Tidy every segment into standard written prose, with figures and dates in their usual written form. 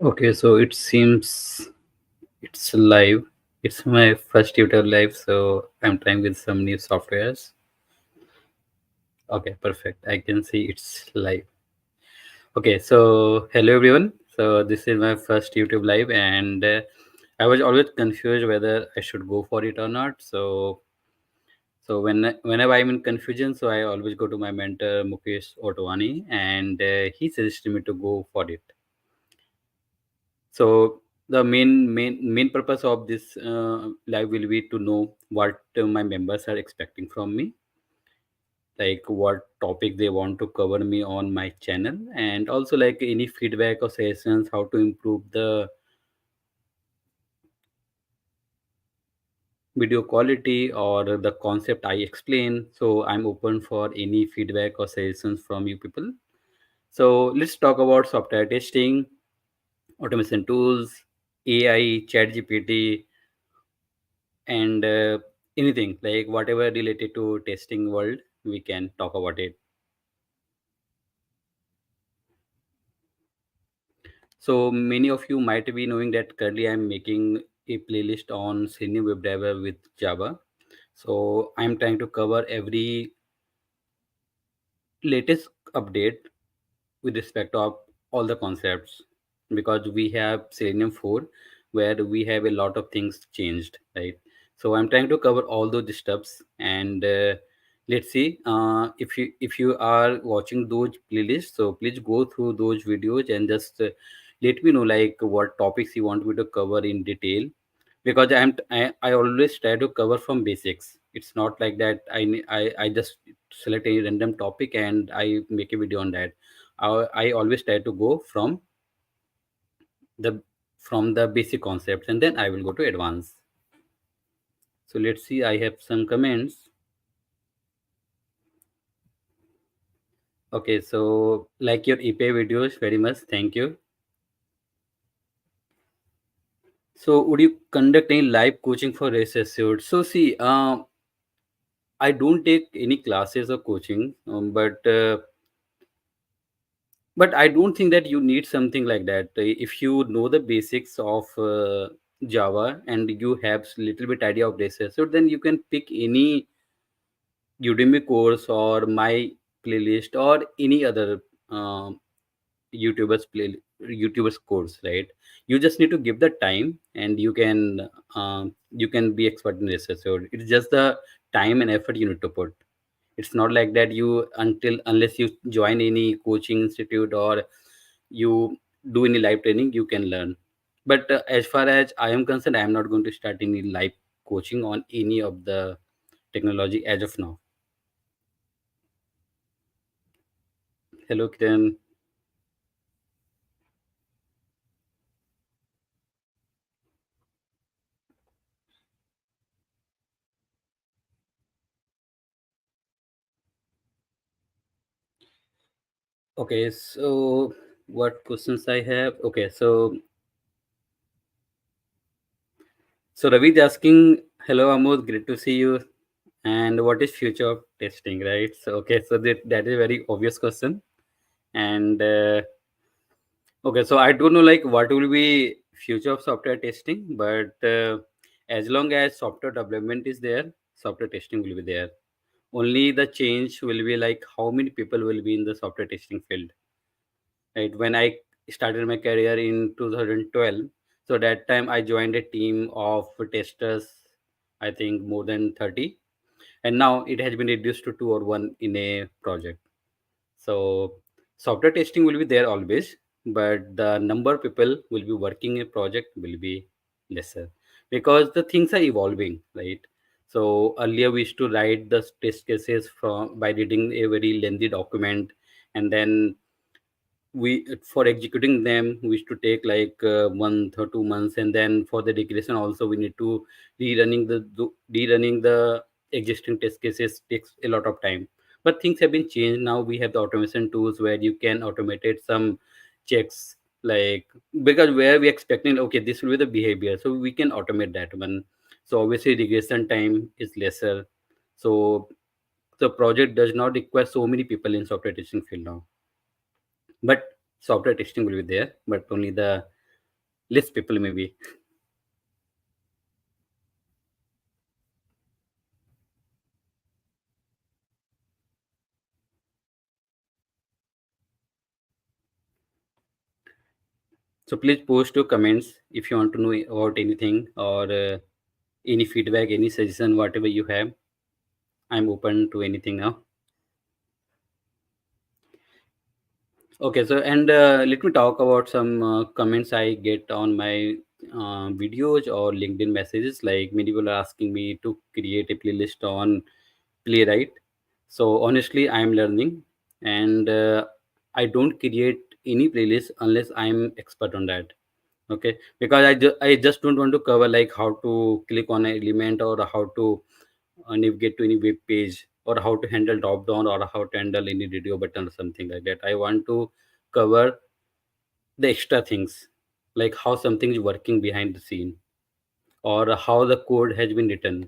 Okay, so it seems it's live. It's my first tutor live, so I'm trying with some new softwares. Okay, perfect. I can see it's live. Okay, so hello everyone. So this is my first YouTube live, and I was always confused whether I should go for it or not. So whenever I'm in confusion, so I always go to my mentor Mukesh Otwani, and he suggested me to go for it. So the main purpose of this live will be to know what my members are expecting from me, like what topic they want to cover me on my channel, and also like any feedback or suggestions how to improve the video quality or the concept I explain. So I'm open for any feedback or suggestions from you people. So let's talk about software testing, automation tools, AI, chat GPT, and anything like whatever related to testing world we can talk about it. So many of you might be knowing that currently I'm making a playlist on senior web developer with Java. So I'm trying to cover every latest update with respect of all the concepts, because we have Selenium 4 where we have a lot of things changed, right? So I'm trying to cover all those steps, and let's see, if you are watching those playlists, so please go through those videos and just let me know like what topics you want me to cover in detail, because I always try to cover from basics. It's not like that I just select a random topic and I make a video on that. I always try to go the from the basic concepts, and then I will go to advanced. So let's see, I have some comments. Okay, so like your EPA videos very much, thank you. So would you conduct any live coaching for race assured? So see, I don't take any classes or coaching, but I don't think that you need something like that. If you know the basics of Java and you have little bit idea of this, so then you can pick any Udemy course or my playlist or any other um YouTubers play YouTubers course, right? You just need to give the time, and you can be expert in this. So it's just the time and effort you need to put. It's not like that you unless you join any coaching institute or you do any live training you can learn. But as far as I am concerned, I am not going to start any live coaching on any of the technology as of now. Hello Kiran. Okay, so what questions I have? Okay, so Ravi is asking, hello Amod, great to see you. And what is future of testing, right? So okay, so that is a very obvious question. And okay, so I don't know like what will be future of software testing, but as long as software development is there, software testing will be there. Only the change will be like how many people will be in the software testing field. Right? When I started my career in 2012, so that time I joined a team of testers, I think more than 30, and now it has been reduced to two or one in a project. So software testing will be there always, but the number of people will be working a project will be lesser, because the things are evolving, right? So earlier we used to write the test cases from by reading a very lengthy document, and then we for executing them we used to take like 1 or 2 months, and then for the regression also we need to rerunning the existing test cases takes a lot of time. But things have been changed. Now we have the automation tools where you can automate some checks, like because where we expecting okay this will be the behavior, so we can automate that one. So obviously regression time is lesser. So the project does not require so many people in software testing field now. But software testing will be there, but only the less people maybe. So please post your comments if you want to know about anything, or any feedback, any suggestion, whatever you have. I'm open to anything now. Okay, so and let me talk about some comments I get on my videos or LinkedIn messages. Like many people are asking me to create a playlist on Playwright. So honestly, I'm learning, and I don't create any playlist unless I'm expert on that. Okay, because I just don't want to cover like how to click on an element, or how to navigate to any web page, or how to handle drop down, or how to handle any radio button or something like that. I want to cover the extra things, like how something is working behind the scene, or how the code has been written.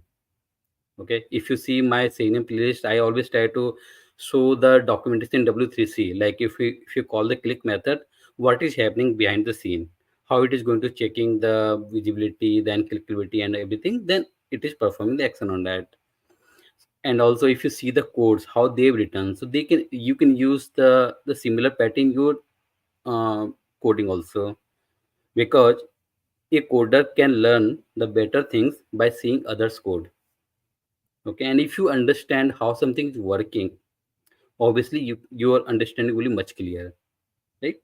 Okay, if you see my Selenium playlist, I always try to show the documentation W3C. Like if you call the click method, what is happening behind the scene, how it is going to checking the visibility, then clickability and everything, then it is performing the action on that. And also if you see the codes how they've written, so they can you can use the similar pattern in your uh, coding also, because a coder can learn the better things by seeing others code. Okay, and if you understand how something is working, obviously your understanding will be much clearer, right?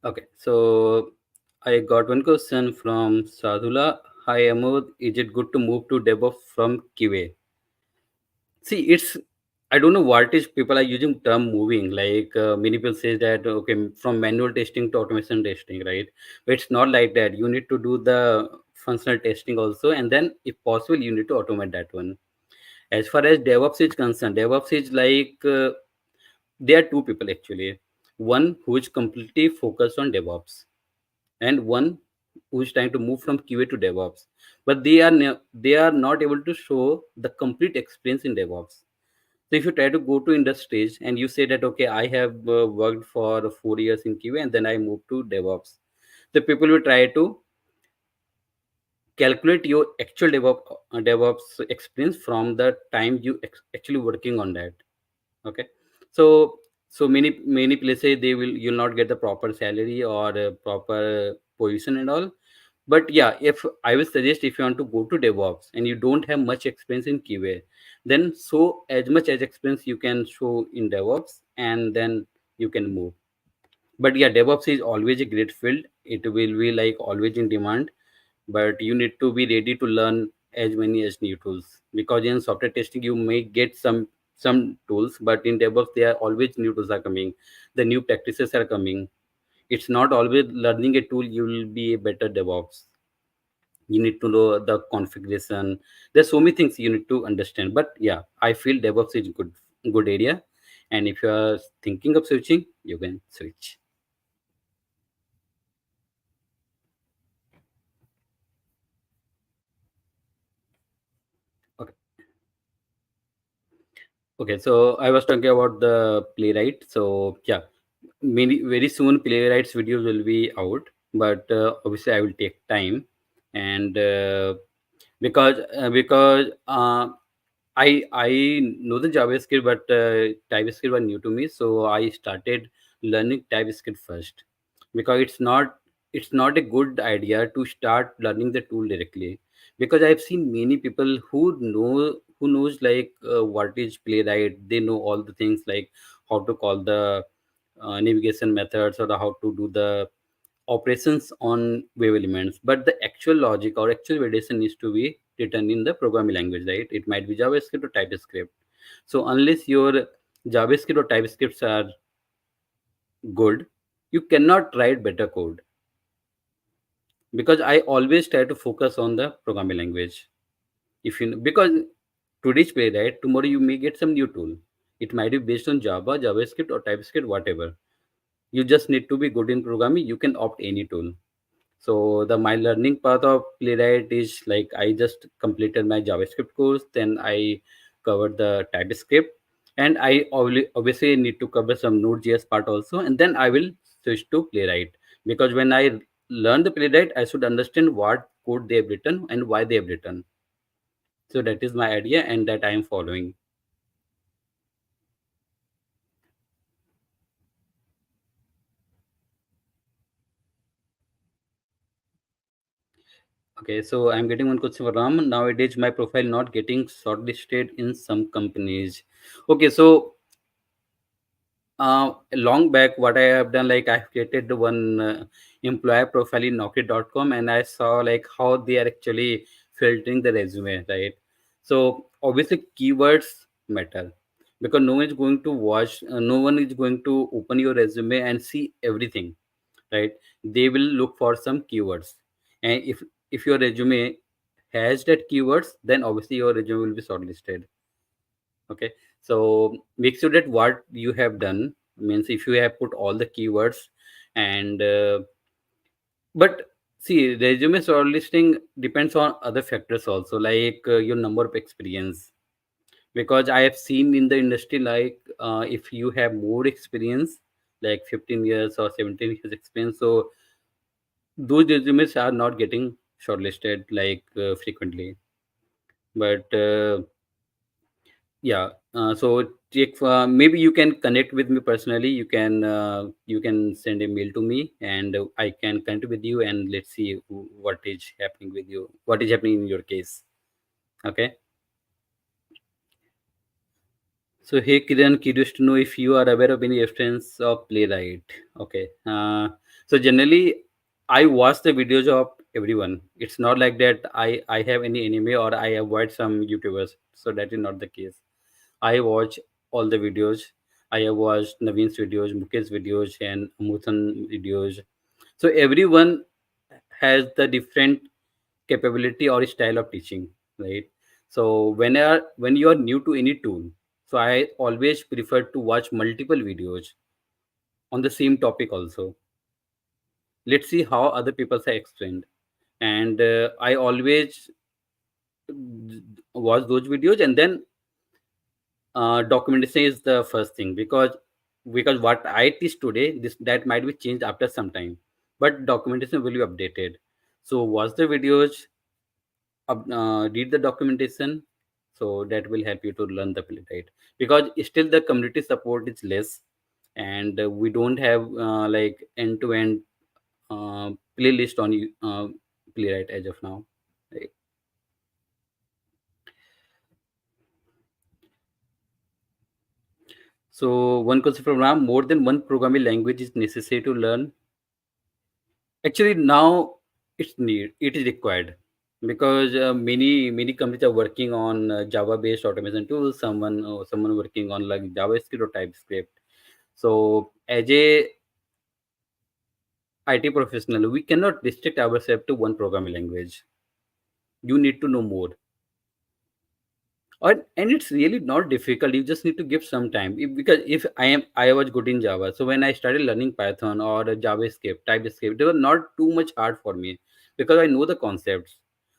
Okay, so I got one question from Sadhula. Hi Amod, is it good to move to DevOps from QA? See, it's, I don't know what is people are using term moving. Like many people say that okay, from manual testing to automation testing, right? But it's not like that. You need to do the functional testing also, and then if possible, you need to automate that one. As far as DevOps is concerned, DevOps is like there are two people actually. One who is completely focused on DevOps, and one who is trying to move from QA to DevOps. But they are not able to show the complete experience in DevOps. So if you try to go to industries and you say that okay, I have worked for 4 years in QA and then I moved to DevOps, the people will try to calculate your actual DevOps experience from the time you actually working on that. Okay, so so many places they will you'll not get the proper salary or proper position and all. But yeah, if I will suggest, if you want to go to DevOps and you don't have much experience in QA, then so as much as experience you can show in DevOps, and then you can move. But yeah, DevOps is always a great field. It will be like always in demand, but you need to be ready to learn as many as new tools, because in software testing you may get some tools, but in DevOps there are always new tools are coming, the new practices are coming. It's not always learning a tool you will be a better DevOps. You need to know the configuration. There's so many things you need to understand. But yeah, I feel DevOps is good area, and if you are thinking of switching, you can switch. Okay. Okay, so I was talking about the playwright. So yeah, many very soon playwrights videos will be out, but obviously I will take time, and because I know the JavaScript, but TypeScript was new to me, so I started learning TypeScript first, because it's not a good idea to start learning the tool directly, because I've seen many people who knows like what is Playwright. They know all the things like how to call the navigation methods, or how to do the operations on wave elements, but the actual logic or actual validation needs to be written in the programming language, right? It might be JavaScript or TypeScript. So unless your JavaScript or TypeScripts are good, you cannot write better code, because I always try to focus on the programming language. If you because today's Playwright, tomorrow you may get some new tool. It might be based on Java, JavaScript or TypeScript, whatever. You just need to be good in programming. You can opt any tool. So the my learning path of Playwright is like I just completed my JavaScript course, then I covered the TypeScript, and I obviously need to cover some Node.js part also, and then I will So it's to playwright, because when I learn the playwright, I should understand what code they have written and why they have written. So that is my idea, and that I am following. Okay, so I'm getting one question for Ram. Nowadays, my profile not getting shortlisted in some companies. Okay, so long back, what I have done, like I've created one employer profile in Naukri.com, and I saw like how they are actually filtering the resume, right? So obviously, keywords matter, because no one is going to watch, no one is going to open your resume and see everything, right? They will look for some keywords, and if your resume has that keywords, then obviously your resume will be shortlisted. Okay, so make sure that what you have done means, if you have put all the keywords, and but see, resume shortlisting depends on other factors also, like your number of experience, because I have seen in the industry, like if you have more experience, like 15 years or 17 years experience, so those resumes are not getting shortlisted like frequently. But yeah, so take maybe you can connect with me personally. You can send a mail to me, and I can connect with you, and let's see what is happening with you, what is happening in your case. Okay. So hey Kiran, curious to know if you are aware of any reference of playwright. Okay. So generally, I watch the videos of everyone. It's not like that I have any enemy or I avoid some YouTubers. So that is not the case. I watch all the videos. I have watched Naveen's videos, Mukesh's videos, and Amuthan videos. So everyone has the different capability or style of teaching, right? So when you are new to any tool, so I always prefer to watch multiple videos on the same topic also. Let's see how other people have explained, and I always watch those videos, and then documentation is the first thing, because what I teach today, this that might be changed after some time, but documentation will be updated. So watch the videos, read the documentation, so that will help you to learn the playwright, because still the community support is less, and we don't have like end to end playlist on playwright as of now, right? So one question from Ram: more than one programming language is necessary to learn. Actually, now it is required, because many companies are working on Java based automation tools. Someone working on like JavaScript or TypeScript. So as a IT professional, we cannot restrict ourselves to one programming language. You need to know more. And it's really not difficult. You just need to give some time. Because if I was good in Java, so when I started learning Python or JavaScript, TypeScript, they were not too much hard for me, because I know the concepts.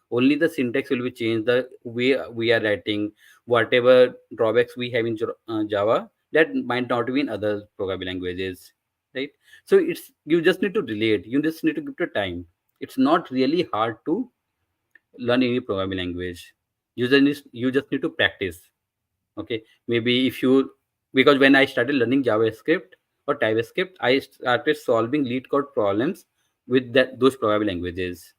Only the syntax will be changed, the way we are writing, whatever drawbacks we have in Java, that might not be in other programming languages, right? So it's, you just need to relate, you just need to give it time. It's not really hard to learn any programming language. You just need to practice. Okay, maybe if you, because when I started learning JavaScript or TypeScript, I started solving lead code problems with those programming languages.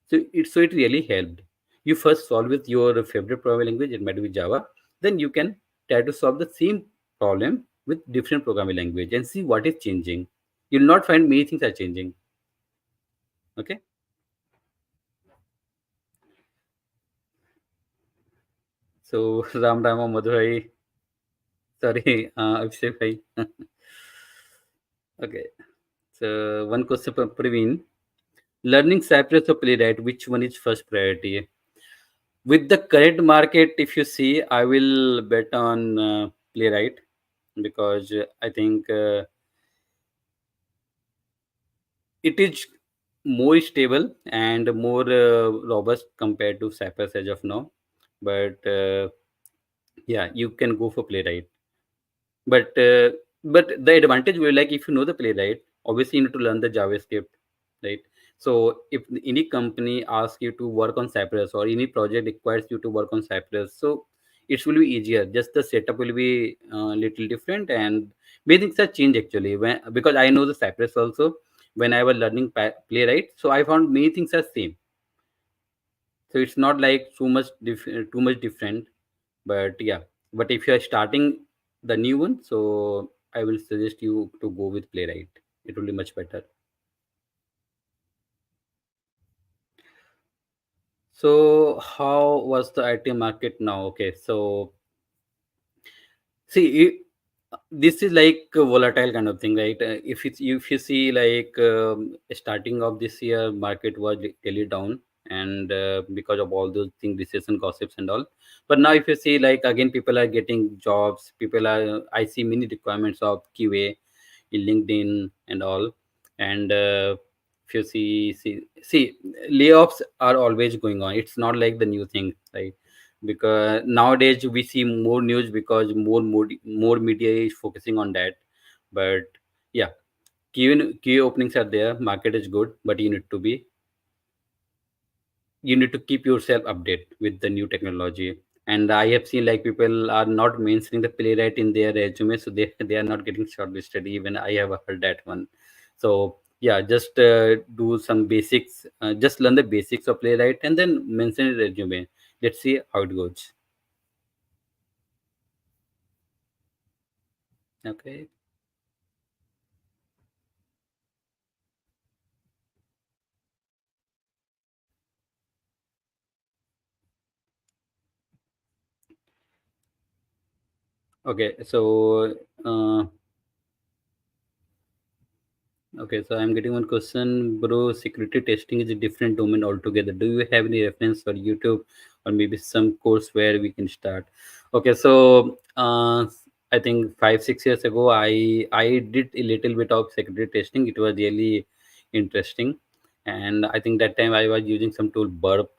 So it really helped. You first solve with your favorite programming language, it might be Java, then you can try to solve the same problem with different programming language and see what is changing. You'll not find many things are changing. Okay. So Ram Rama Madhurai, sorry, Abhishek bhai. Okay. So one question for Praveen. Learning Cypress or Playwright, which one is first priority? With the current market, if you see, I will bet on Playwright, because I think it is more stable and more robust compared to Cypress as of now. But yeah, you can go for Playwright. But the advantage will, like, if you know the Playwright, obviously you need to learn the JavaScript, right? So if any company asks you to work on Cypress, or any project requires you to work on Cypress, so it will be easier. Just the setup will be little different, and many things have changed actually. When, because I know the Cypress also, when I was learning Playwright, so I found many things are same. So it's not like too much different. But yeah, but if you are starting the new one, so I will suggest you to go with Playwright. It will be much better. So how was the IT market now? Okay, so see, this is like a volatile kind of thing, right? If you see like starting of this year, market was really down, and because of all those things, recession gossips and all. But now, if you see like again, people are getting jobs. People are, I see many requirements of QA in LinkedIn and all. And if you see, layoffs are always going on. It's not like the new thing, right? Because nowadays we see more news, because more media is focusing on that. But yeah, QA openings are there. Market is good, but you need to keep yourself update with the new technology. And I have seen like people are not mentioning the Playwright in their resume, so they are not getting shortlisted. Even I have heard that one. So yeah, just do some basics, just learn the basics of Playwright and then mention it resume. Let's see how it goes. Okay. Okay, so uh, okay, so I'm getting one question, bro. Security testing is a different domain altogether. Do you have any reference or YouTube or maybe some course where we can start? Okay, so I think 5 6 years ago, I did a little bit of security testing. It was really interesting, and I think that time I was using some tool Burp,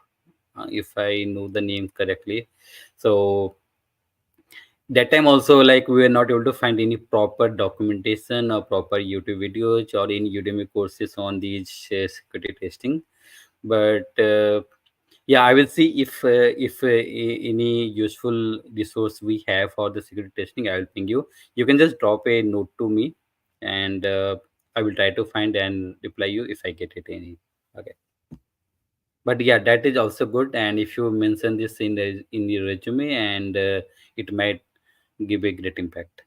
if I know the name correctly. So that time also, like, we were not able to find any proper documentation or proper YouTube videos or any Udemy courses on these security testing. But yeah, I will see if any useful resource we have for the security testing, I will ping you. You can just drop a note to me, and I will try to find and reply you if I get it any. Okay. But yeah, that is also good, and if you mention this in your resume, and it might give a great impact.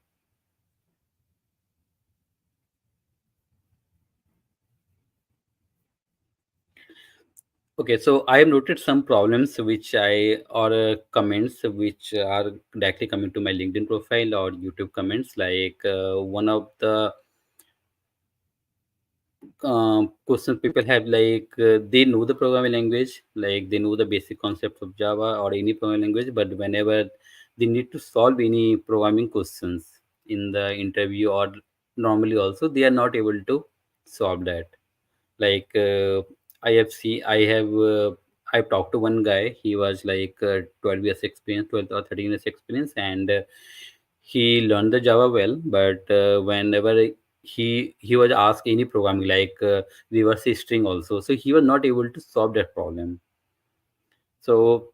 Okay, so I have noted some problems which or comments which are directly coming to my LinkedIn profile or YouTube comments. Like one of the questions people have, like they know the programming language, like they know the basic concepts of Java or any programming language, but whenever they need to solve any programming questions in the interview or normally also, they are not able to solve that. Like I've talked to one guy. He was like 12 years experience, 12 or 13 years experience, and he learned the Java well. But whenever he was asked any programming, like reverse string also, so he was not able to solve that problem. So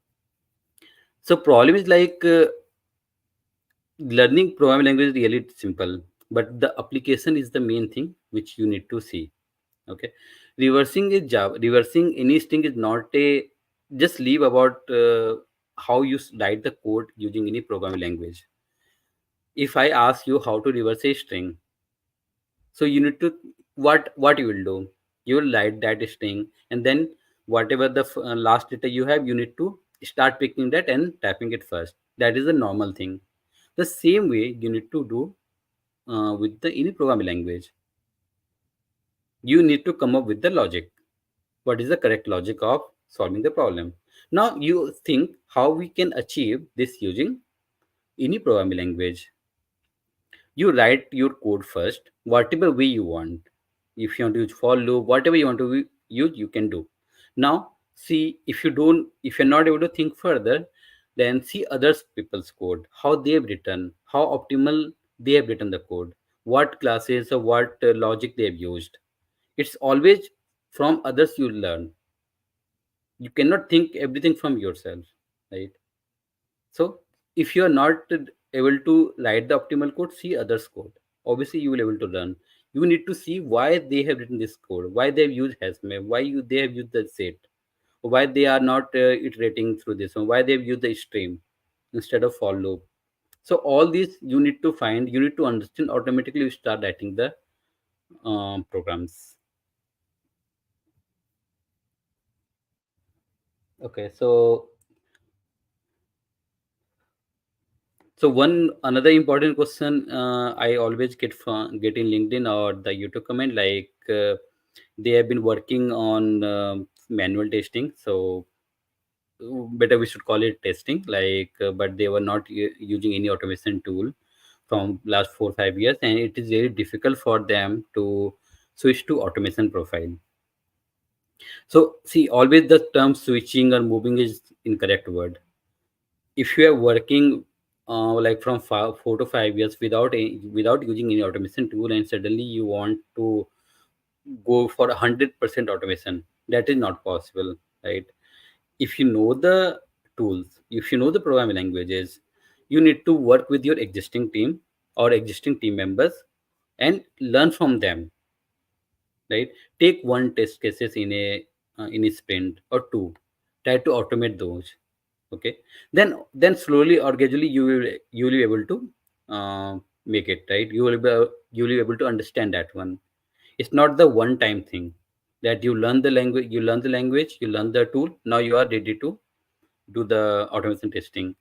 so problem is like learning programming language is really simple, but the application is the main thing which you need to see. Okay, reversing any string is not a just leave about how you write the code using any programming language. If I ask you how to reverse a string, so you need to, what you will do, you will write that string, and then whatever the last letter you have, you need to start picking that and typing it first. That is the normal thing. The same way you need to do with the any programming language. You need to come up with the logic. What is the correct logic of solving the problem? Now you think how we can achieve this using any programming language. You write your code first, whatever way you want. If you want to use for loop, whatever you want to use, you can do. Now see, if you're not able to think further, then see others people's code, how they have written, how optimal they have written the code, what classes or what logic they've used. It's always from others you learn. You cannot think everything from yourself, right? So if you are not able to write the optimal code, see others code. Obviously you will able to learn. You need to see why they have written this code, why they've used hasmap, they have used the set, why they are not iterating through this one, why they've used the stream instead of for loop. So all these you need to find, you need to understand. Automatically you start writing the programs. Okay, so one another important question I always get in LinkedIn or the YouTube comment, like they have been working on manual testing. So better we should call it testing, like but they were not using any automation tool from last 4 5 years, and it is very difficult for them to switch to automation profile. So see, always the term switching or moving is incorrect word. If you are working like from 4 to 5 years without using any automation tool, and suddenly you want to go for 100% automation, that is not possible, right? If you know the tools, if you know the programming languages, you need to work with your existing team or existing team members and learn from them, right? Take one test cases in a sprint or two, try to automate those. Okay, then slowly or gradually you will be able to make it right. You will be able to understand that one. It's not the one time thing that you learn the tool, now you are ready to do the automation testing.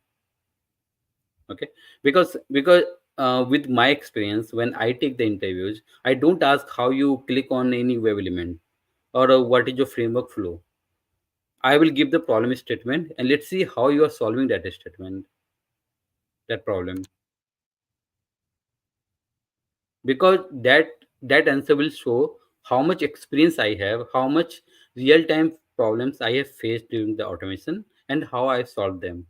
Okay, because with my experience, when I take the interviews, I don't ask how you click on any web element or what is your framework flow. I will give the problem statement and let's see how you are solving that statement, that problem. Because that answer will show how much experience I have, how much real time problems I have faced during the automation, and how I solved them,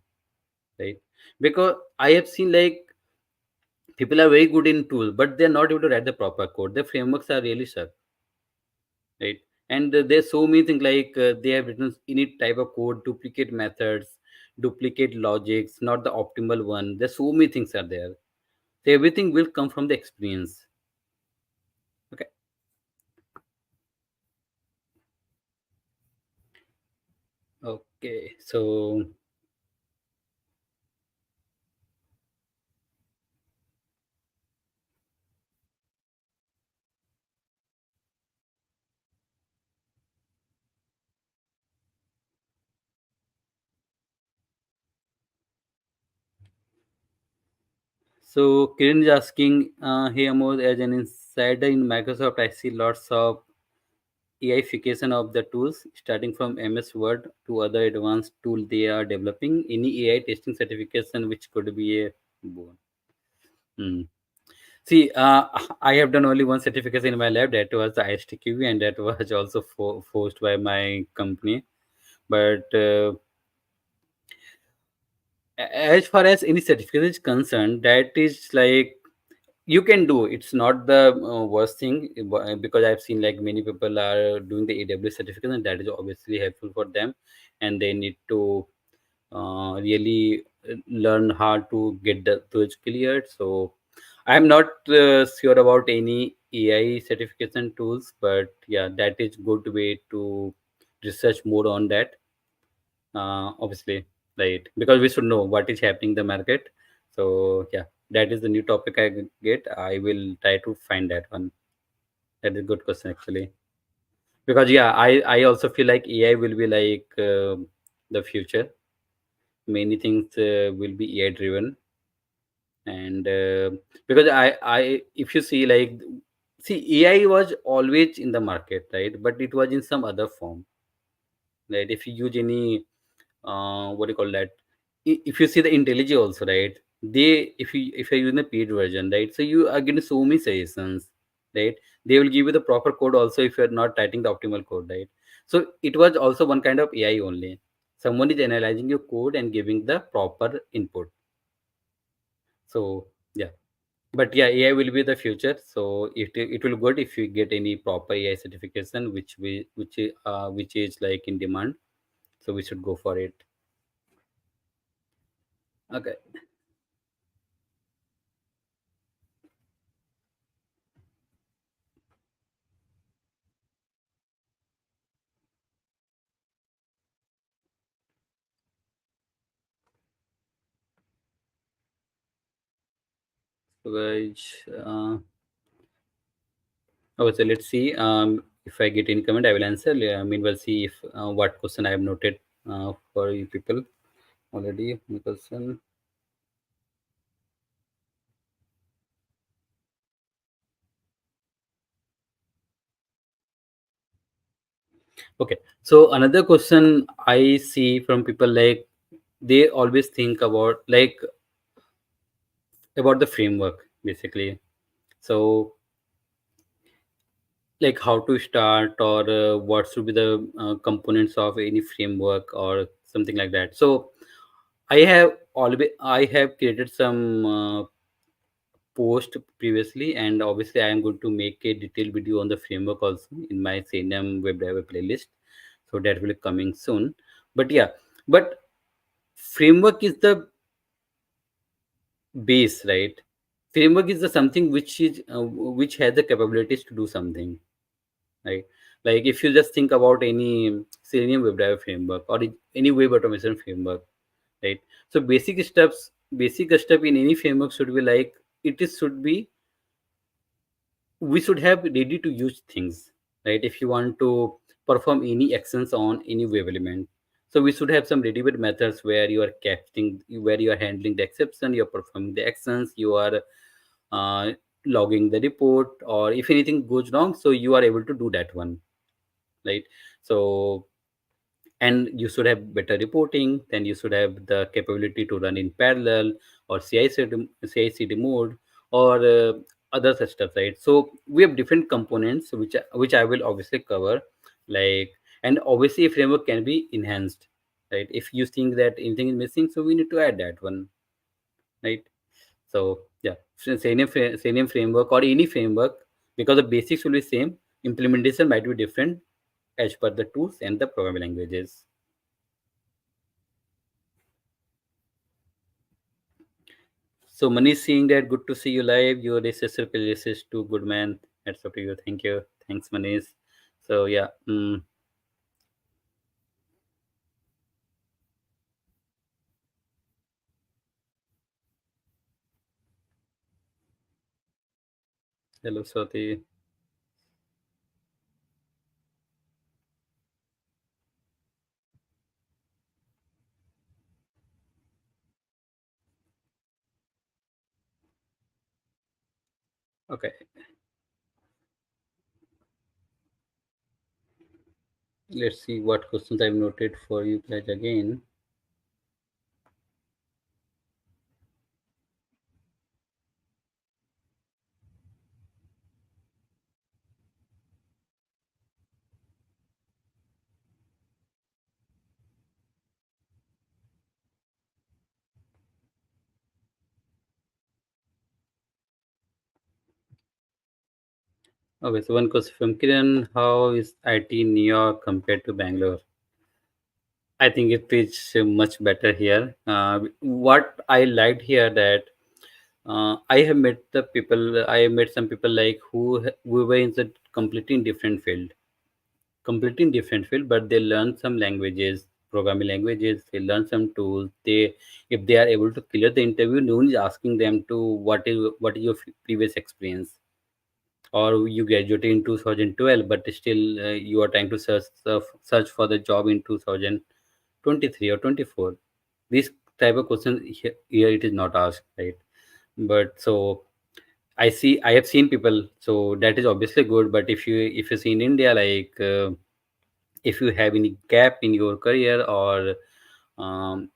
right? Because I have seen like people are very good in tools, but they're not able to write the proper code. The frameworks are really sharp, right? And there's so many things, like they have written any type of code, duplicate methods, duplicate logics, not the optimal one. There's so many things are there. So everything will come from the experience. Okay. Okay, so Kiran is asking, hey Amod, as an insider in Microsoft, I see lots of AIification of the tools, starting from MS Word to other advanced tool they are developing. Any AI testing certification which could be a boon. Hmm. See, I have done only one certification in my lab. That was the IST, and that was also forced by my company. But as far as any certificate is concerned, that is like you can do. It's not the worst thing, because I've seen like many people are doing the AWS certificate, and that is obviously helpful for them, and they need to really learn how to get those cleared. So I'm not sure about any AI certification tools, but yeah, that is good way to research more on that. Obviously, right? Because we should know what is happening in the market. So yeah, that is the new topic I get. I will try to find that one. That is a good question actually. Because yeah, I also feel like AI will be like the future. Many things will be AI driven, and because I if you see like, see, AI was always in the market, right? But it was in some other form, right? If you use any what do you call that, if you see the IntelliJ also, right? They, if you're using the paid version, right, so you are getting so many suggestions, right? They will give you the proper code also if you're not writing the optimal code, right? So it was also one kind of AI only. Someone is analyzing your code and giving the proper input. So yeah, But yeah, AI will be the future, so it will good if you get any proper AI certification, which is like in demand, so we should go for it. Okay. So guys, okay, so let's see, if I get any comment I will answer. Yeah, I mean, we'll see if what question I have noted for you people already. One question. Okay, so another question I see from people, like they always think about the framework basically. So like how to start, or what should be the components of any framework or something like that. So I have created some post previously, and obviously I am going to make a detailed video on the framework also in my Selenium web driver playlist, so that will be coming soon. But yeah, but framework is the base, right? Framework is the something which has the capabilities to do something, right? Like if you just think about any Selenium WebDriver framework or any web automation framework, right? So basic step in any framework should be like, should be, we should have ready to use things, right? If you want to perform any actions on any web element, so we should have some ready-made methods where you are capturing, where you are handling the exception, you are performing the actions, you are uh, logging the report, or if anything goes wrong, so you are able to do that one, right? So, and you should have better reporting, then you should have the capability to run in parallel or CI/CD mode, or other such stuff, right? So we have different components which I will obviously cover, like, and obviously a framework can be enhanced, right? If you think that anything is missing, so we need to add that one, right? So yeah, Selenium framework or any framework, because the basics will be same, implementation might be different as per the tools and the programming languages. So Manish, seeing that, good to see you live. Your SSR playlist is too good, man. That's up to you. Thank you. Thanks, Manish. So yeah, hello, Swati. Okay, let's see what questions I've noted for you guys again. Okay, so one question from Kiran: how is IT in New York compared to Bangalore? I think it is much better here. What I liked here that I have met the people. I have met some people like who were in a completely different field, but they learn some languages, programming languages. They learn some tools. If they are able to clear the interview, no one is asking them to what is your previous experience, or you graduated in 2012, but still you are trying to search for the job in 2023 or 24. This type of question here it is not asked, right? But so I have seen people, so that is obviously good. But if you see in India, like if you have any gap in your career, or um,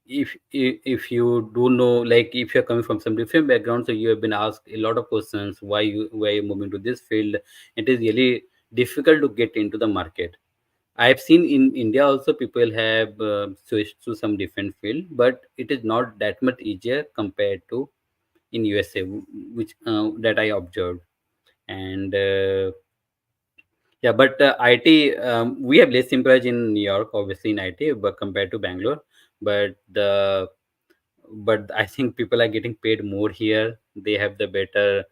if you do know, like if you're coming from some different background, so you have been asked a lot of questions, why you moving to this field, it is really difficult to get into the market. I have seen in India also people have switched to some different field, but it is not that much easier compared to in USA, which that I observed. And yeah, but IT, we have less employees in New York, obviously in IT, but compared to Bangalore. But I think people are getting paid more here. They have the better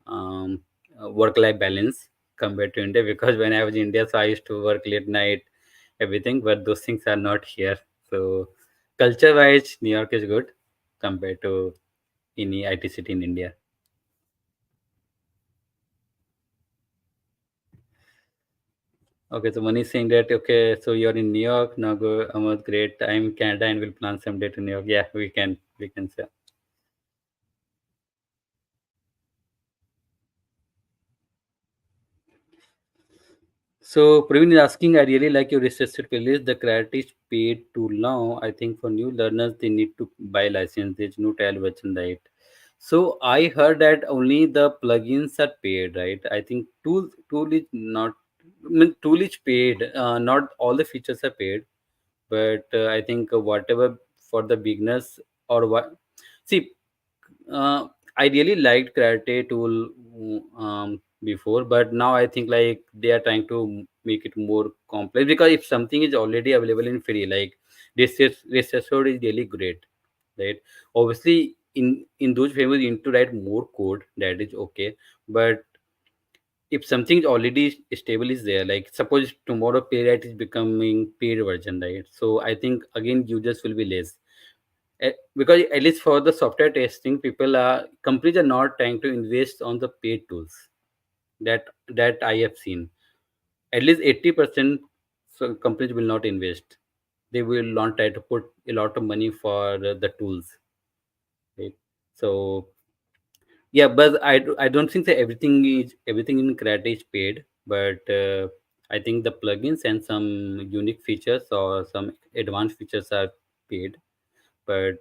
um, work-life balance compared to India. Because when I was in India, so I used to work late night, everything, but those things are not here. So culture-wise, New York is good compared to any IT city in India. Okay, so Manish saying that okay, so you're in New York now. Go, Ahmad, great. I'm in Canada and we'll plan someday to New York. Yeah, we can say. So Praveen is asking, I really like your research playlist. The clarity is paid too long. I think for new learners they need to buy license. There's no trial version, right? So I heard that only the plugins are paid, right? I think tool is not. I mean, tool is paid. Not all the features are paid, but I think whatever for the beginners or what. See, uh, I really liked Karate Tool before, but now I think like they are trying to make it more complex, because if something is already available in free, like this episode is really great, right? Obviously, in those favors, you need to write more code. That is okay, but if something is already stable is there, like suppose tomorrow Playwright is becoming paid version, right? So I think again users will be less. Because at least for the software testing, people are companies are not trying to invest on the paid tools. That I have seen. At least 80%, so companies will not invest. They will not try to put a lot of money for the tools, right? So yeah, but I don't think that everything in Karate is paid, but I think the plugins and some unique features or some advanced features are paid. But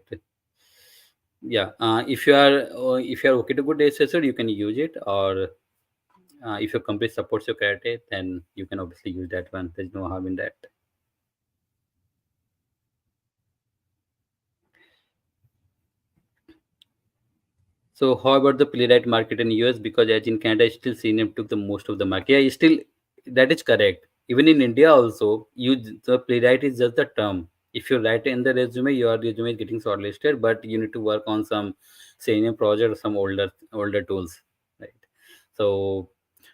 yeah, if you are okay to go to assessor, you can use it. Or if your company supports your Karate, then you can obviously use that one. There's no harm in that. So how about the playwright market in US? Because as in Canada, still CNM took the most of the market. Yeah, still that is correct. Even in India also, you the playwright is just the term. If you write in the resume, your resume is getting shortlisted, but you need to work on some CNM project or some older tools, right? So,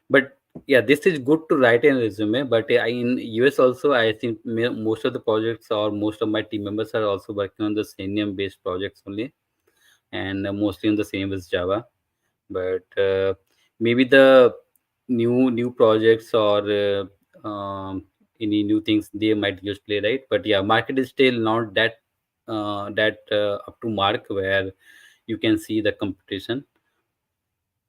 but yeah, this is good to write in resume. But in US also, I think most of the projects or most of my team members are also working on the CNM based projects only, and mostly on the same as Java. But maybe the new projects or any new things they might use Playwright. But yeah, market is still not that up to mark where you can see the competition.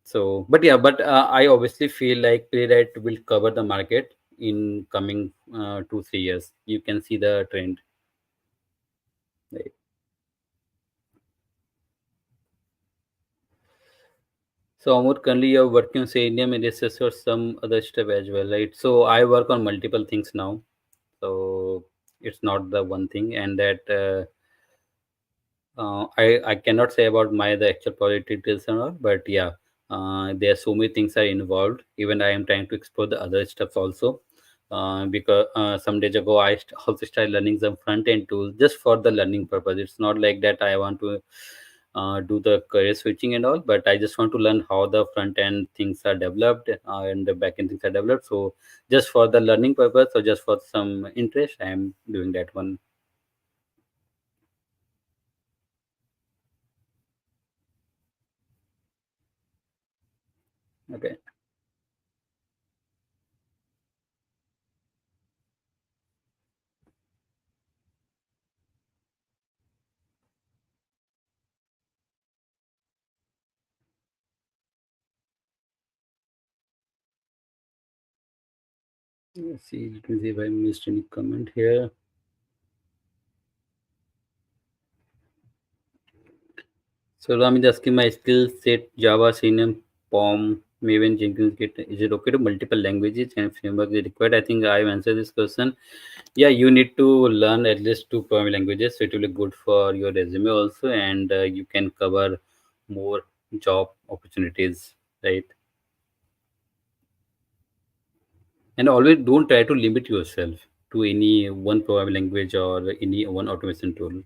So, but yeah, but I obviously feel like Playwright will cover the market in coming 2 3 years. You can see the trend. Right? So Amor, currently you're working on Selenium and SS or some other stuff as well, right? So I work on multiple things now. So it's not the one thing, and that I cannot say about my the actual project details and all, but yeah, there are so many things are involved. Even I am trying to explore the other stuff also. Because some days ago also started learning some front end tools just for the learning purpose. It's not like that I want to do the career switching and all, but I just want to learn how the front end things are developed and the back end things are developed. So just for the learning purpose or just for some interest, I am doing that one. Okay. Let's see. Let me see if I missed any comment here. So Ram is asking my skill set Java, Selenium, POM, Maven, Jenkins, Git. Is it okay to multiple languages and frameworks is required? I think I've answered this question. Yeah, you need to learn at least two programming languages, so it will be good for your resume also, and you can cover more. job opportunities, right? And always don't try to limit yourself to any one programming language or any one automation tool.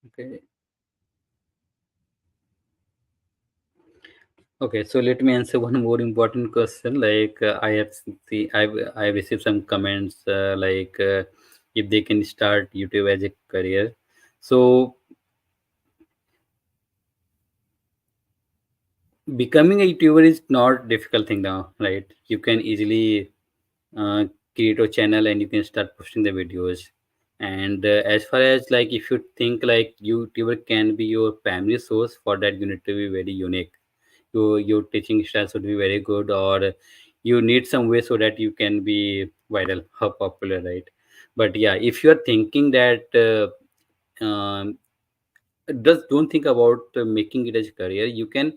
Okay. Okay, so let me answer one more important question. Like I received some comments if they can start YouTube as a career. So becoming a YouTuber is not difficult thing now, right? You can easily uh, create a channel and you can start posting the videos. And as far as like if you think like YouTuber can be your primary source, for that you need to be very unique. Your teaching style should be very good, or you need some way so that you can be viral or popular, right? But yeah, if you are thinking that just don't think about making it as a career. You can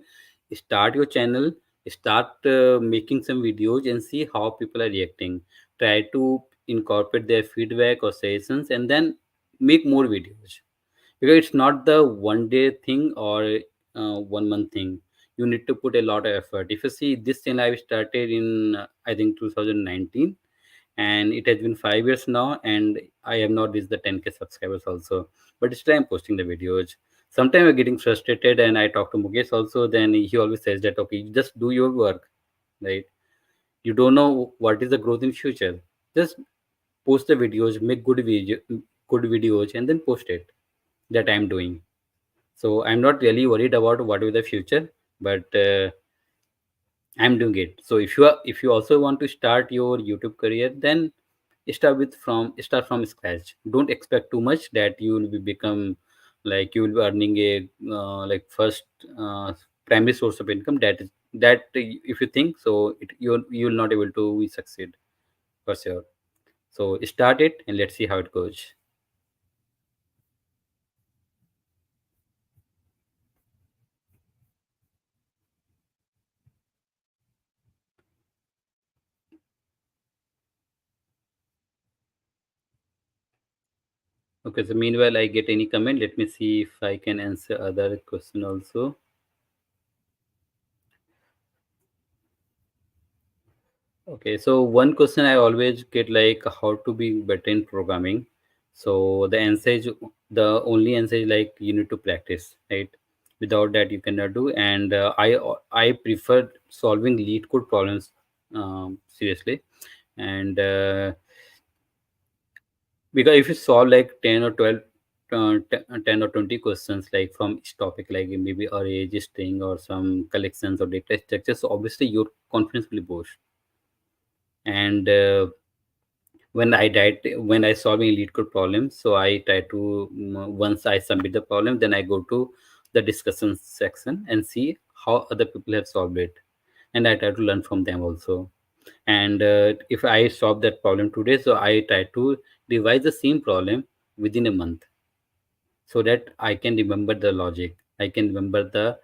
start your channel, start making some videos and see how people are reacting. Try to incorporate their feedback or suggestions and then make more videos, because it's not the one day thing or 1 month thing. You need to put a lot of effort. If you see this channel, I started in I think 2019, and it has been 5 years now, and I have not reached the 10K subscribers also. But still I'm posting the videos. Sometimes I'm getting frustrated, and I talk to Mukesh also. Then he always says that okay, you just do your work, right? You don't know what is the growth in future. Just post the videos, make good videos, and then post it. That I'm doing. So I'm not really worried about what will the future, but I'm doing it. So if you also want to start your YouTube career, then start from scratch. Don't expect too much that you will be become like you will be earning a like first primary source of income. That if you think so, you will not able to succeed for sure. So start it and let's see how it goes. Okay. So meanwhile, I get any comment. Let me see if I can answer other question also. Okay, so one question I always get like how to be better in programming. So the answer is the only answer is like you need to practice, right? Without that you cannot do. And I prefer solving lead code problems seriously, and because if you solve like 10 or 12, 10 or 20 questions like from each topic, like maybe array, string, or some collections or data structures, so obviously your confidence will boost. And when I solve a lead code problem, so I try to once I submit the problem, then I go to the discussion section and see how other people have solved it, and I try to learn from them also. And if I solve that problem today, so I try to revise the same problem within a month, so that I can remember the logic, I can remember the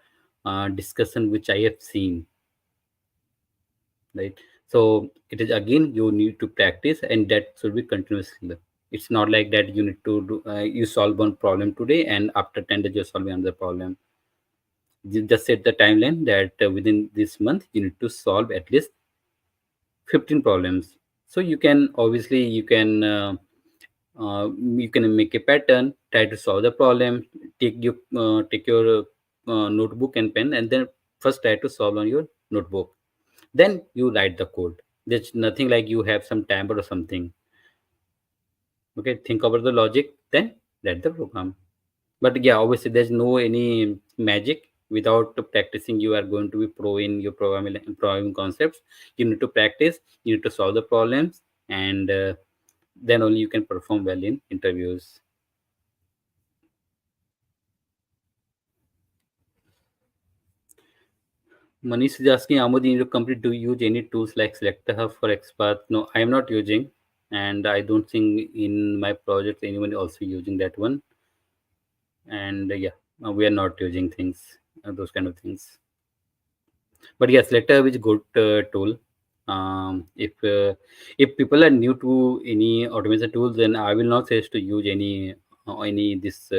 discussion which I have seen, right? So it is again you need to practice, and that should be continuously. It's not like that you need to you solve one problem today and after 10 days you're solving another problem. You just set the timeline that within this month you need to solve at least 15 problems. So you can obviously you can make a pattern, try to solve the problem, take your notebook and pen, and then first try to solve on your notebook, then you write the code. There's nothing like you have some timer or something. Okay, think about the logic, then write the program. But yeah, obviously there's no any magic. Without practicing, you are going to be pro in your programming concepts. You need to practice, you need to solve the problems, and then only you can perform well in interviews. Manish is asking, Amod, in your company, do you use any tools like Selector Hub for experts? No, I am not using, and I don't think in my project anyone also using that one. And yeah, we are not using things, those kind of things. But yes, letter is good tool. If people are new to any automation tools, then I will not suggest to use any this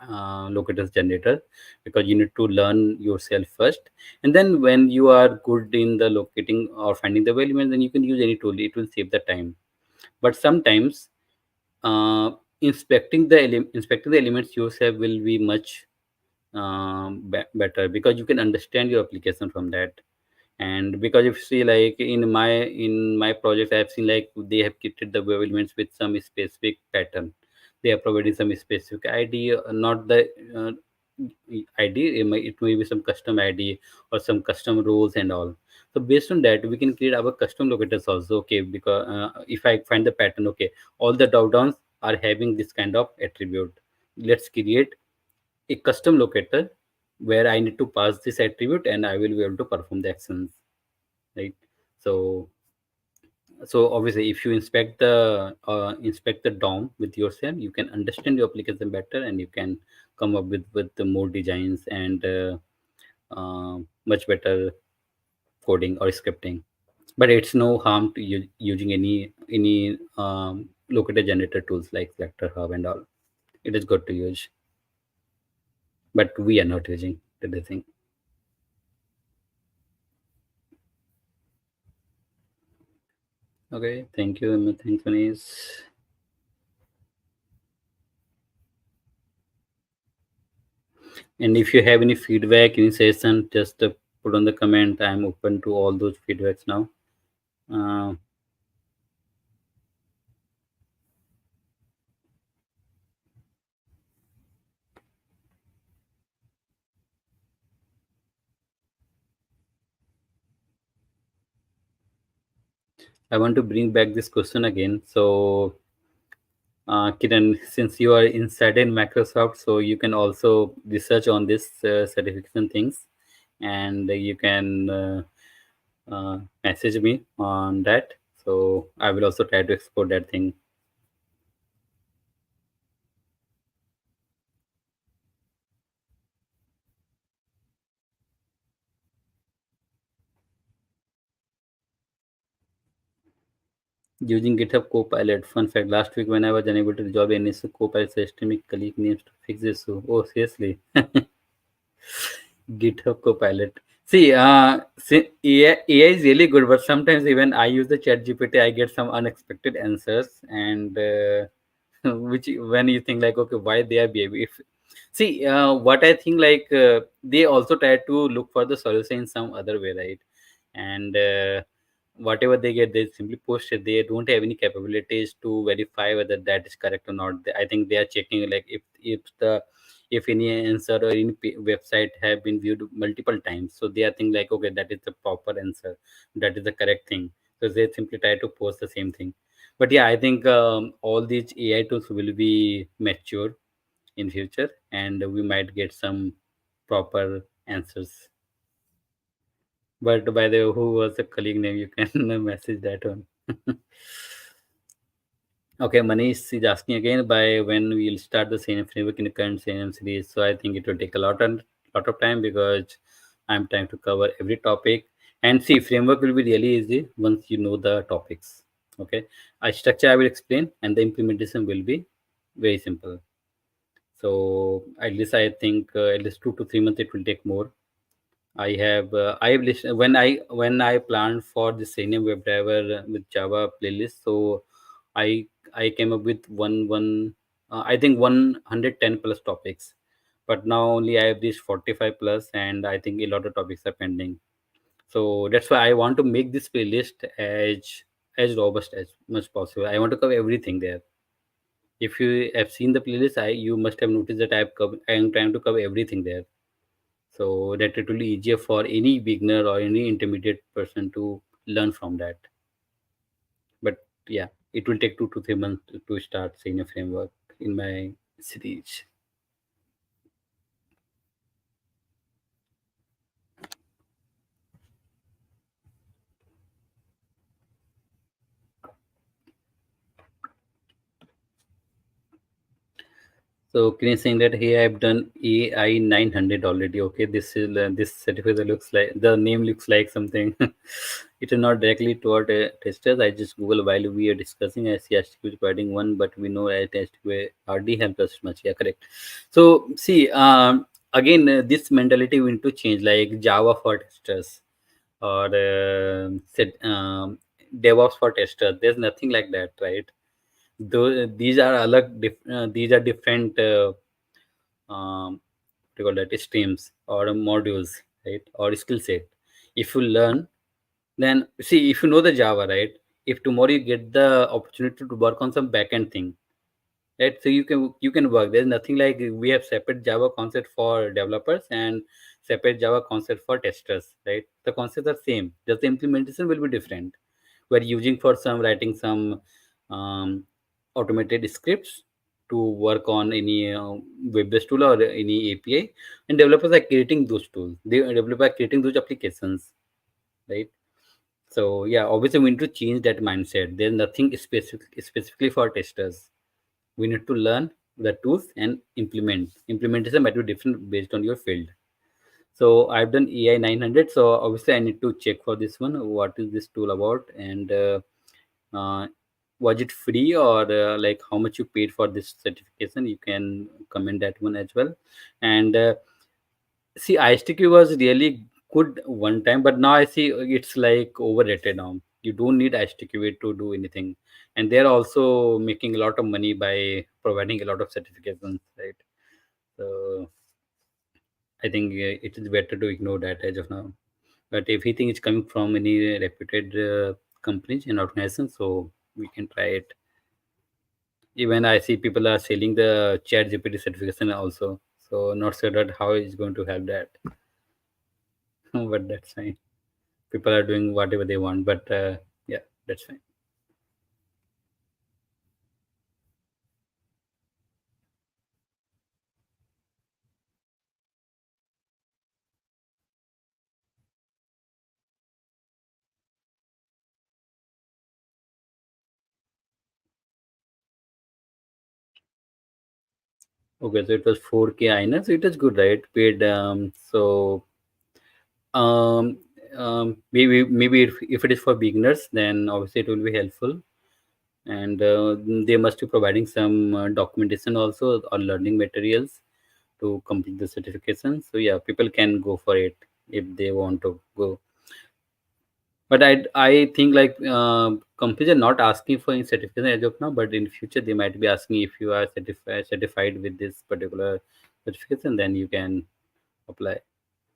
locators generator, because you need to learn yourself first, and then when you are good in the locating or finding the value, then you can use any tool. It will save the time. But sometimes uh, inspecting the elements yourself will be much better, because you can understand your application from that. And because if you see, like in my project, I have seen like they have created the web elements with some specific pattern. They are providing some specific id, not the uh, id. It may be some custom id or some custom roles and all. So based on that, we can create our custom locators also. Okay, because if I find the pattern, okay, all the drop downs are having this kind of attribute, let's create a custom locator where I need to pass this attribute and I will be able to perform the actions, right? So, so obviously, if you inspect the DOM with yourself, you can understand your application better, and you can come up with the more designs and much better coding or scripting. But it's no harm to using any locator generator tools like Vector Hub and all. It is good to use, but we are not using the thing. Okay, thank you. Thanks, Manish. And if you have any feedback, any suggestion, just put on the comment. I'm open to all those feedbacks now. Uh, I want to bring back this question again. So, Kiran, since you are inside in Microsoft, so you can also research on this certification things, and you can message me on that. So I will also try to explore that thing. Using GitHub Copilot. Fun fact: last week, when I was unable to resolve an issue, Copilot suggested me colleague names to fix the issue. Oh, seriously? GitHub Copilot. See, AI is really good, but sometimes even I use the Chat GPT, I get some unexpected answers, and which when you think like, okay, why they are behaving? If see, what I think like they also try to look for the solution in some other way, right? And whatever they get, they simply post it. They don't have any capabilities to verify whether that is correct or not. I think they are checking like if any answer or any website have been viewed multiple times, so they are thinking like, okay, that is the proper answer, that is the correct thing. So they simply try to post the same thing. But yeah, I think all these AI tools will be mature in future, and we might get some proper answers. But by the way, who was the colleague name? You can message that one. Okay, Manish is asking again by when we'll start the same framework in the current same series. So I think it will take a lot of time, because I'm trying to cover every topic. And see, framework will be really easy once you know the topics. Okay, a structure I will explain, and the implementation will be very simple. So at least I think at least 2 to 3 months it will take more. I have listened when I planned for the Selenium WebDriver with Java playlist. So I came up with I think 110 plus topics, but now only I have these 45 plus, and I think a lot of topics are pending. So that's why I want to make this playlist as robust as much possible. I want to cover everything there. If you have seen the playlist, you must have noticed that I am trying to cover everything there, so that it will be easier for any beginner or any intermediate person to learn from that. But yeah, it will take 2 to 3 months to start seeing a framework in my series. So can you saying that here I've done AI 900 already? Okay, this certificate looks like the name looks like something. It is not directly toward testers. I just Google while we are discussing. I see HTTP is providing one, but we know that HTTP hardly helps us much. Yeah, correct. So see, again, this mentality we need to change, like Java for testers or said DevOps for testers. There's nothing like that, right? Though these are different what do you call that, streams or modules, right, or skill set. If you learn, then see, if you know the Java, right, if tomorrow you get the opportunity to work on some backend thing, right, so you can work. There's nothing like we have separate Java concept for developers and separate Java concept for testers, right? The concepts are same, just the implementation will be different. We're using for some writing some um, automated scripts to work on any web-based tool or any API, and developers are creating those tools. The developers are creating those applications, right? So yeah, obviously we need to change that mindset. There's nothing specifically for testers. We need to learn the tools and implementation might be different based on your field. So I've done AI 900, so obviously I need to check for this one, what is this tool about, and uh, was it free, or like how much you paid for this certification. You can comment that one as well. And see, ISTQ was really good one time, but now I see it's like overrated now. You don't need ISTQ to do anything, and they're also making a lot of money by providing a lot of certifications, right? So I think it is better to ignore that as of now. But if you think it's coming from any reputed companies and organizations, so we can try it. Even I see people are selling the Chat GPT certification also. So not sure that how it's going to help that, but that's fine. People are doing whatever they want, but yeah, that's fine. Okay, so it was 4K INR, so it is good, right? Paid. Um, maybe if it is for beginners, then obviously it will be helpful, and they must be providing some documentation also or learning materials to complete the certification. So yeah, people can go for it if they want to go. But I think like companies are not asking for any certification as of now, but in future they might be asking if you are certified with this particular certification, then you can apply.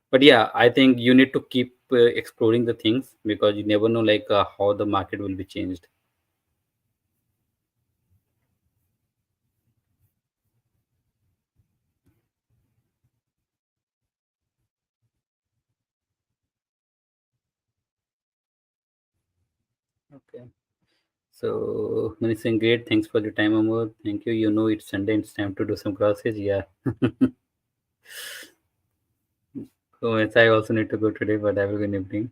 But yeah, I think you need to keep exploring the things, because you never know like how the market will be changed. Okay. So Manish, great. Thanks for your time, Amor. Thank you. You know it's Sunday. It's time to do some classes. Yeah. So yes, I also need to go today, but I will go in evening.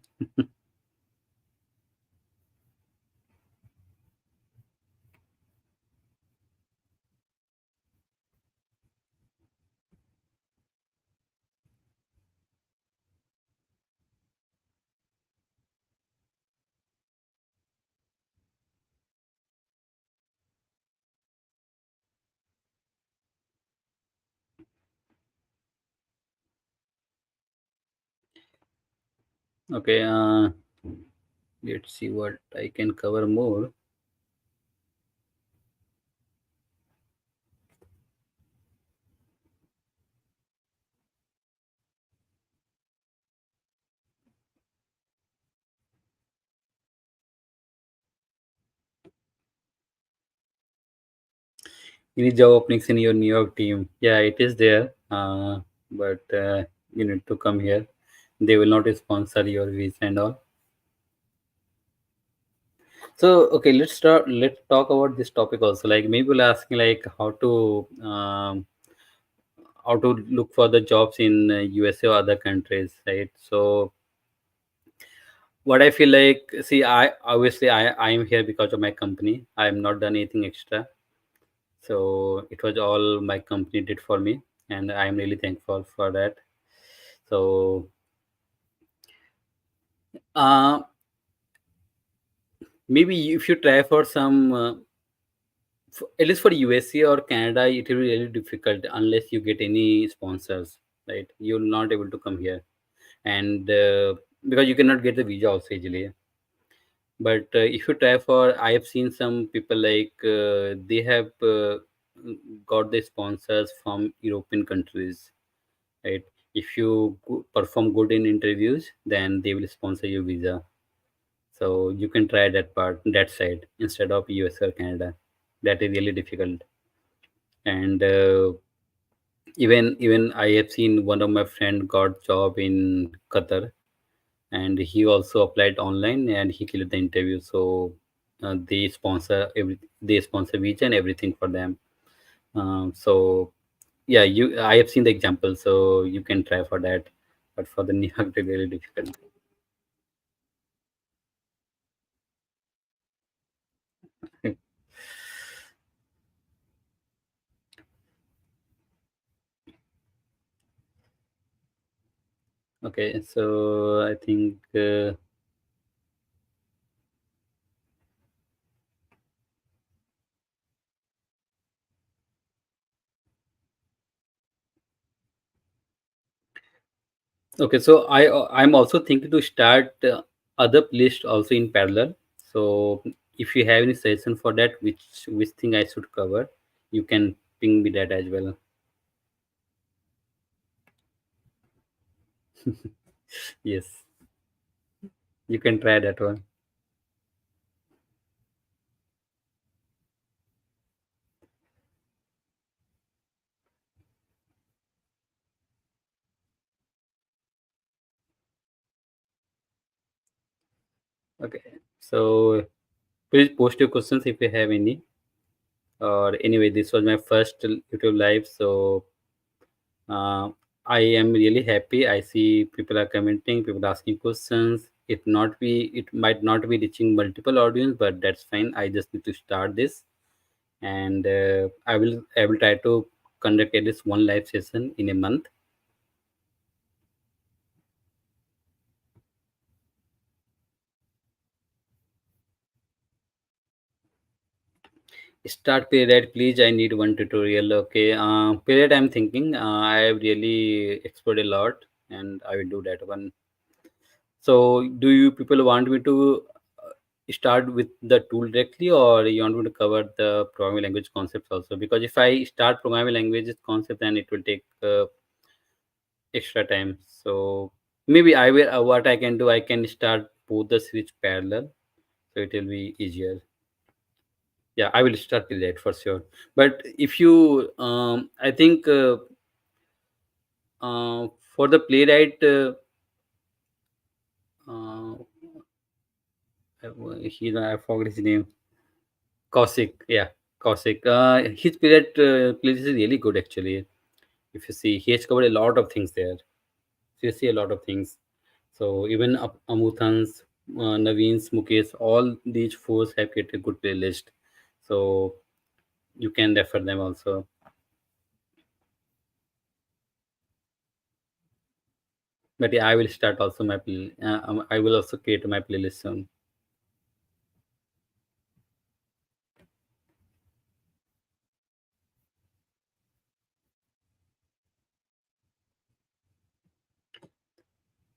Okay. Let's see what I can cover more. Any job openings in your New York team? Yeah, it is there. But you need to come here. They will not sponsor your visa and all. So okay, let's start. Let's talk about this topic also. Like maybe we'll asking like how to look for the jobs in USA or other countries, right? So what I feel like, see, I obviously I am here because of my company. I am not done anything extra. So it was all my company did for me, and I am really thankful for that. So uh, maybe if you try for some, at least for USA or Canada, it will be really difficult unless you get any sponsors, right? You'll not able to come here, and because you cannot get the visa also easily. But if you try for, I have seen some people like they have got the sponsors from European countries, right? If you perform good in interviews, then they will sponsor your visa. So you can try that part, that side instead of US or Canada. That is really difficult. And even I have seen one of my friend got job in Qatar, and he also applied online and he cleared the interview. So they sponsor visa and everything for them. So yeah, you I have seen the example, so you can try for that. But for the New York, it's really difficult. Okay, so I think okay, so I'm also thinking to start other playlist also in parallel. So if you have any suggestion for that, which thing I should cover, you can ping me that as well. Yes, you can try that one. Okay, so please post your questions if you have any. Or anyway, this was my first YouTube live, so uh, I am really happy. I see people are commenting, people asking questions. It might not be reaching multiple audience, but that's fine. I just need to start this, and I will try to conduct at least one live session in a month. Start period, please. I need one tutorial. Okay, period. I'm thinking. I have really explored a lot, and I will do that one. So, do you people want me to start with the tool directly, or you want me to cover the programming language concepts also? Because if I start programming languages concept, then it will take extra time. So maybe I will. What I can do, I can start both the switch parallel, so it will be easier. Yeah, I will start with that for sure. But if you, I think for the playwright, uh, I forgot his name. Kosik, yeah, Kosik. His period playlist is really good actually. If you see, he has covered a lot of things there. Seriously, a lot of things. So even Amuthans, Naveen's, Mukesh, all these four have created a good playlist. So you can refer them also. But yeah, I will start also my I will also create my playlist soon.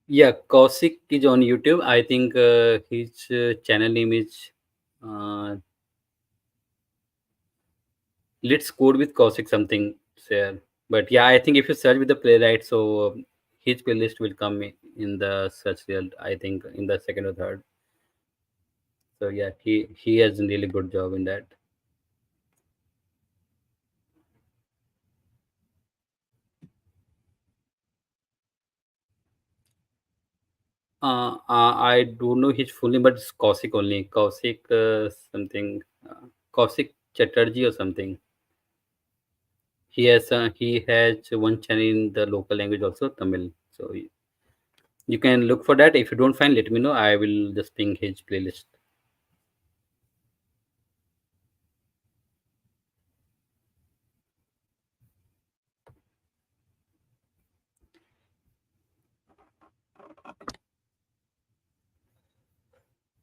Yeah, Kosik is on YouTube. I think his channel name is uh, Let's Code with Kosik something. There. But yeah, I think if you search with the playwright, so his playlist will come in the search result. I think in the second or third. So yeah, he has a really good job in that. I don't know his full name, but it's Kosik only. Kosik something. Kosik Chatterjee or something. He has one channel in the local language also, Tamil. So you can look for that. If you don't find, let me know. I will just ping his playlist.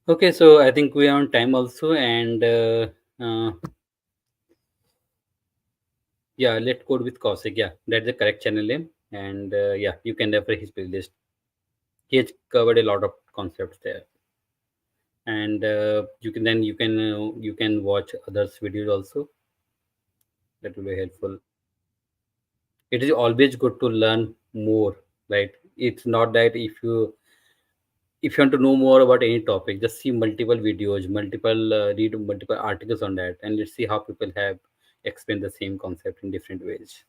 Okay, so I think we are on time also, and yeah, let's go with Kaushik. Yeah, that's the correct channel name, and yeah, you can refer his playlist. He has covered a lot of concepts there, and you can watch others' videos also. That will be helpful. It is always good to learn more, right? It's not that if you want to know more about any topic, just see multiple videos, multiple read multiple articles on that, and let's see how people have explained the same concept in different ways.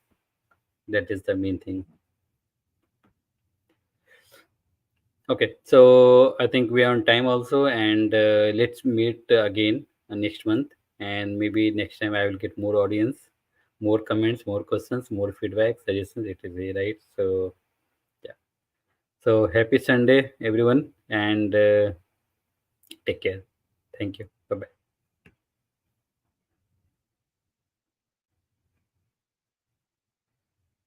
That is the main thing. Okay, so I think we are on time also, and let's meet again next month, and maybe next time I will get more audience, more comments, more questions, more feedback, suggestions. It is very right. So yeah. So happy Sunday, everyone, and take care. Thank you.